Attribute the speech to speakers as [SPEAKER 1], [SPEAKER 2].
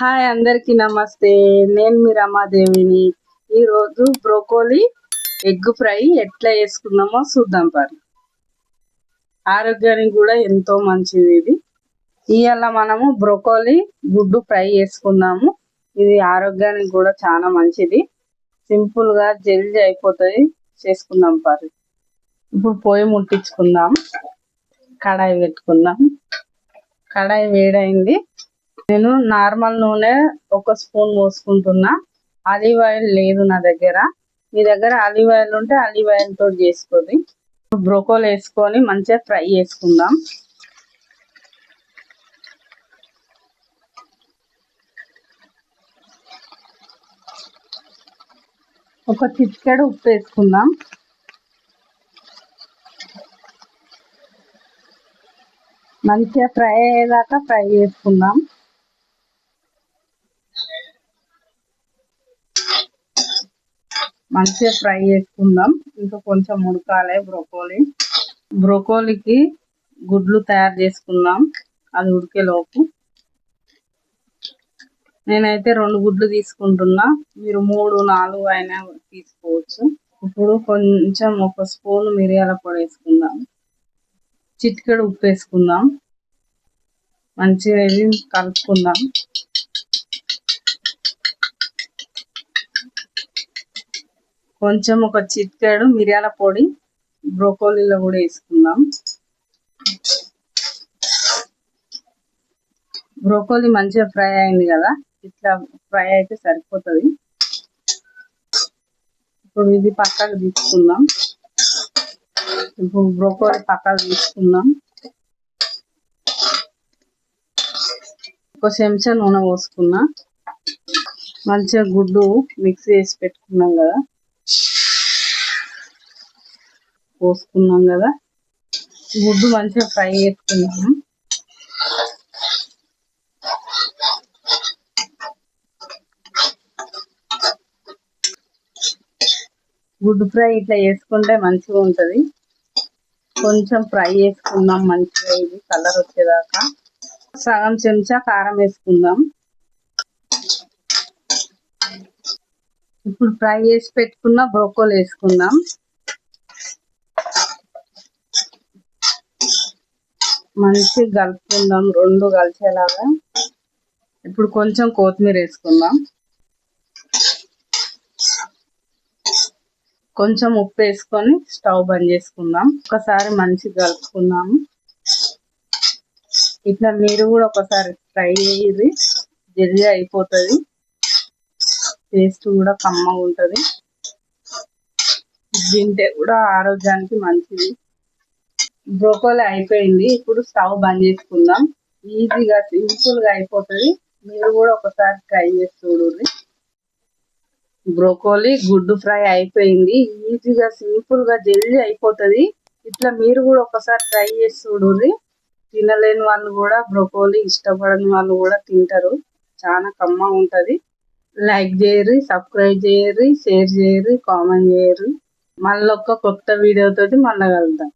[SPEAKER 1] Hi అందరికీ నమస్తే. నేను మీ రమాదేవిని. ఈరోజు బ్రోకోలీ ఎగ్ ఫ్రై ఎట్లా చేసుకుందామో చూద్దాం. ఆరోగ్యానికి కూడా ఎంతో మంచిది ఇది. ఇవాళ మనము బ్రోకోలీ గుడ్డు ఫ్రై చేసుకుందాము. ఇది ఆరోగ్యానికి కూడా చాలా మంచిది. సింపుల్గా జల్దీ అయిపోతుంది, చేసుకుందాం. ఇప్పుడు పొయ్యి ముట్టించుకుందాం. కడాయి పెట్టుకుందాం. కడాయి వేడైంది. నేను నార్మల్ నూనె 1 స్పూన్ పోసుకుంటున్నా. ఆలివ్ ఆయిల్ లేదు నా దగ్గర. మీ దగ్గర ఆలివ్ ఆయిల్ ఉంటే ఆలివ్ ఆయిల్ తోటి చేసుకోండి. బ్రోకోలీ వేసుకొని మంచిగా ఫ్రై చేసుకుందాం. ఒక చిటికెడు ఉప్పు వేసుకుందాం. మంచిగా ఫ్రై అయ్యేదాకా ఫ్రై చేసుకుందాం. మంచిగా ఫ్రై చేసుకుందాం. ఇంకా కొంచెం ఉడకాలి బ్రోకోలీకి గుడ్లు తయారు చేసుకుందాం. అది ఉడికేలోపు నేనైతే 2 గుడ్లు తీసుకుంటున్నా. మీరు 3, 4 అయినా తీసుకోవచ్చు. ఇప్పుడు కొంచెం 1 స్పూన్ మిరియాల పొడి వేసుకుందాం. చిటికెడు ఉప్పు వేసుకుందాం. మంచిగా ఇది కలుపుకుందాం. కొంచెం ఒక చిటికెడు మిరియాల పొడి బ్రోకోలీలో కూడా వేసుకుందాం. బ్రోకోలీ మంచిగా ఫ్రై అయింది కదా, ఇట్లా ఫ్రై అయితే సరిపోతుంది. ఇప్పుడు ఇది పక్కకు తీసుకుందాం. ఇప్పుడు బ్రోకోలీ పక్కకు తీసుకుందాం. 1 చెంచా నూనె పోసుకున్నా. మంచిగా గుడ్డు మిక్స్ చేసి పెట్టుకున్నాం కదా, గుడ్డు మంచిగా ఫ్రై చేసుకున్నాము. గుడ్డు ఫ్రై ఇట్లా చేసుకుంటే మంచిగా ఉంటుంది. కొంచెం ఫ్రై చేసుకుందాం మంచిగా, ఇది కలర్ వచ్చేదాకా. సగం చెంచా కారం వేసుకుందాం. ఇప్పుడు ఫ్రై చేసి పెట్టుకున్న బ్రోకోలీ వేసుకుందాం. మంచిగా కలుపుకుందాం, 2 కలిసేలాగా. ఇప్పుడు కొంచెం కొత్తిమీర వేసుకుందాం. కొంచెం ఉప్పు వేసుకొని స్టవ్ బంద్ చేసుకుందాం. ఒకసారి మంచిగా కలుపుకుందాము. ఇట్లా మీరు కూడా ఒకసారి ట్రై చేయండి, జల్దీ అయిపోతుంది. టేస్ట్ కూడా కమ్మగా ఉంటుంది. తింటే కూడా ఆరోగ్యానికి మంచిది. బ్రోకోలీ అయిపోయింది. ఇప్పుడు స్టవ్ బంద్ చేసుకుందాం. ఈజీగా సింపుల్గా అయిపోతుంది. మీరు కూడా ఒకసారి ట్రై చేసి చూడండి. బ్రోకోలీ గుడ్డు ఫ్రై అయిపోయింది. ఈజీగా సింపుల్గా జల్దీ అయిపోతుంది. ఇట్లా మీరు కూడా ఒకసారి ట్రై చేసి చూడండి. తినలేని వాళ్ళు కూడా, బ్రోకోలీ ఇష్టపడని వాళ్ళు కూడా తింటారు. చాలా కమ్మగా ఉంటుంది. లైక్ చేయరు, సబ్స్క్రైబ్ చేయరు, షేర్ చేయరు, కామెంట్ చేయరు. మళ్ళీ ఒక కొత్త వీడియోతోటి మళ్ళీ కలుద్దాం.